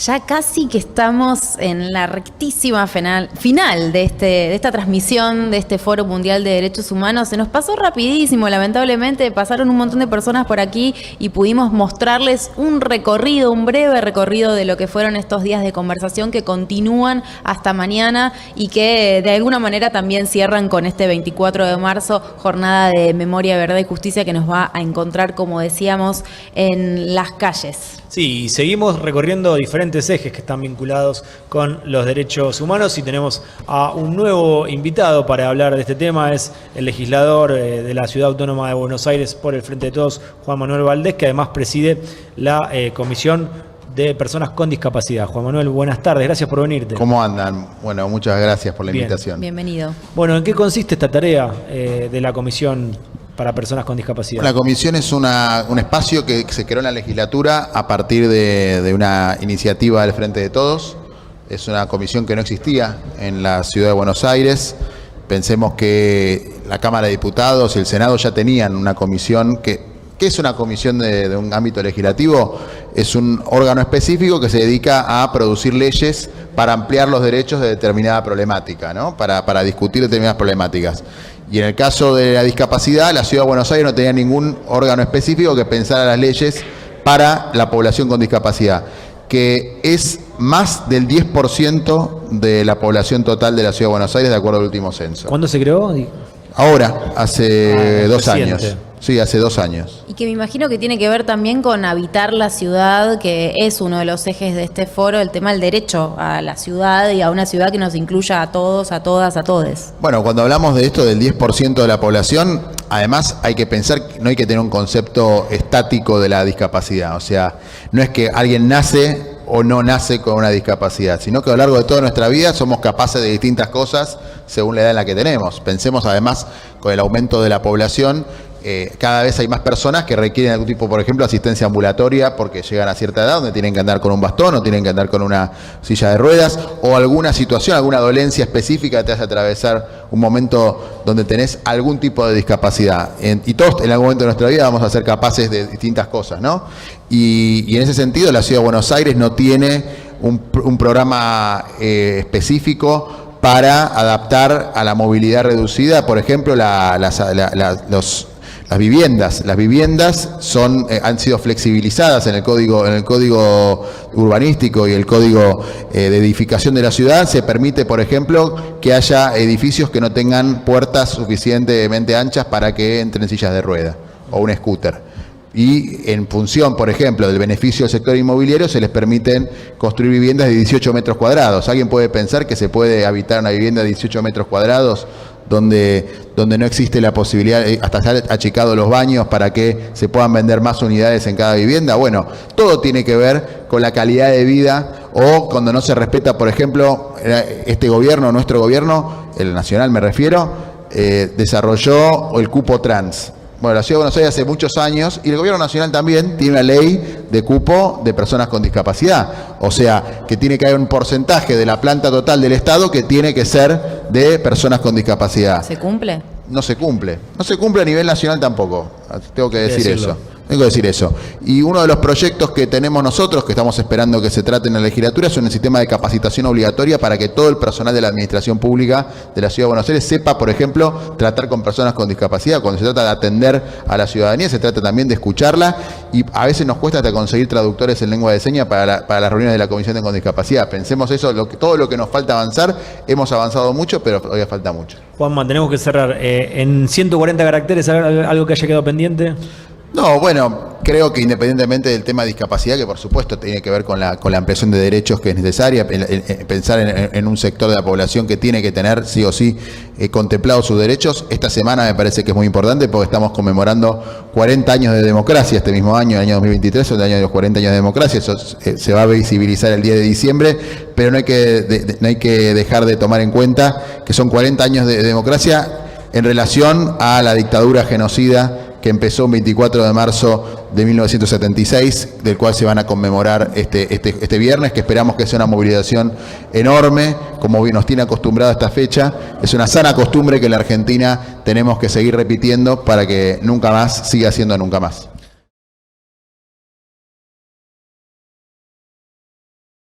Ya casi que estamos en la rectísima final de esta transmisión de este Foro Mundial de Derechos Humanos. Se nos pasó rapidísimo, lamentablemente, pasaron un montón de personas por aquí y pudimos mostrarles un breve recorrido de lo que fueron estos días de conversación que continúan hasta mañana y que de alguna manera también cierran con este 24 de marzo, jornada de memoria, verdad y justicia que nos va a encontrar, como decíamos, en las calles. Sí, y seguimos recorriendo diferentes ejes que están vinculados con los derechos humanos y tenemos a un nuevo invitado para hablar de este tema. Es el legislador de la Ciudad Autónoma de Buenos Aires por el Frente de Todos, Juan Manuel Valdés, que además preside la Comisión de Personas con Discapacidad. Juan Manuel, buenas tardes, gracias por venirte. ¿Cómo andan? Bueno, muchas gracias por la invitación. Bienvenido. Bueno, ¿en qué consiste esta tarea de la Comisión para Personas con Discapacidad? La comisión es un espacio que se creó en la legislatura a partir de una iniciativa del Frente de Todos. Es una comisión que no existía en la ciudad de Buenos Aires. Pensemos que la Cámara de Diputados y el Senado ya tenían una comisión que es una comisión de un ámbito legislativo. Es un órgano específico que se dedica a producir leyes para ampliar los derechos de determinada problemática, ¿no? Para discutir determinadas problemáticas. Y en el caso de la discapacidad, la Ciudad de Buenos Aires no tenía ningún órgano específico que pensara las leyes para la población con discapacidad, que es más del 10% de la población total de la Ciudad de Buenos Aires, de acuerdo al último censo. ¿Cuándo se creó? Ahora, hace 2 reciente. años. Sí, hace 2 años. Y que me imagino que tiene que ver también con habitar la ciudad, que es uno de los ejes de este foro, el tema del derecho a la ciudad y a una ciudad que nos incluya a todos, a todas, a todes. Bueno, cuando hablamos de esto del 10% de la población, además hay que pensar que no hay que tener un concepto estático de la discapacidad. O sea, no es que alguien nace o no nace con una discapacidad, sino que a lo largo de toda nuestra vida somos capaces de distintas cosas según la edad en la que tenemos. Pensemos además con el aumento de la población, cada vez hay más personas que requieren algún tipo, por ejemplo, asistencia ambulatoria porque llegan a cierta edad donde tienen que andar con un bastón o tienen que andar con una silla de ruedas, o alguna situación, alguna dolencia específica que te hace atravesar un momento donde tenés algún tipo de discapacidad. Y todos en algún momento de nuestra vida vamos a ser capaces de distintas cosas, ¿no? Y en ese sentido la Ciudad de Buenos Aires no tiene un programa específico para adaptar a la movilidad reducida, por ejemplo, las viviendas. Las viviendas han sido flexibilizadas en el código urbanístico y el código de edificación de la ciudad. Se permite, por ejemplo, que haya edificios que no tengan puertas suficientemente anchas para que entren sillas de rueda o un scooter. Y en función, por ejemplo, del beneficio del sector inmobiliario, se les permiten construir viviendas de 18 metros cuadrados. ¿Alguien puede pensar que se puede habitar una vivienda de 18 metros cuadrados donde no existe la posibilidad, hasta se han achicado los baños para que se puedan vender más unidades en cada vivienda? Bueno, todo tiene que ver con la calidad de vida, o cuando no se respeta, por ejemplo, este gobierno, nuestro gobierno, el nacional me refiero, desarrolló el cupo trans. Bueno, la Ciudad de Buenos Aires hace muchos años, y el Gobierno Nacional también tiene una ley de cupo de personas con discapacidad. O sea, que tiene que haber un porcentaje de la planta total del Estado que tiene que ser de personas con discapacidad. ¿Se cumple? No se cumple. No se cumple a nivel nacional tampoco. Tengo que decir eso. Tengo que decir eso. Y uno de los proyectos que tenemos nosotros, que estamos esperando que se trate en la legislatura, es un sistema de capacitación obligatoria para que todo el personal de la administración pública de la Ciudad de Buenos Aires sepa, por ejemplo, tratar con personas con discapacidad. Cuando se trata de atender a la ciudadanía, se trata también de escucharla, y a veces nos cuesta hasta conseguir traductores en lengua de señas para las reuniones de la Comisión de con Discapacidad. Pensemos eso, todo lo que nos falta avanzar. Hemos avanzado mucho, pero todavía falta mucho. Juanma, tenemos que cerrar. En 140 caracteres, ¿algo que haya quedado pendiente? No, bueno, creo que independientemente del tema de discapacidad, que por supuesto tiene que ver con la ampliación de derechos que es necesaria, pensar en un sector de la población que tiene que tener sí o sí contemplados sus derechos. Esta semana me parece que es muy importante porque estamos conmemorando 40 años de democracia este mismo año, el año 2023, es el año de los 40 años de democracia. Eso se va a visibilizar el 10 de diciembre, pero no hay que dejar de tomar en cuenta que son 40 años de democracia en relación a la dictadura genocida que empezó el 24 de marzo de 1976, del cual se van a conmemorar este viernes, que esperamos que sea una movilización enorme, como nos tiene acostumbrado a esta fecha. Es una sana costumbre que en la Argentina tenemos que seguir repitiendo para que nunca más siga siendo nunca más.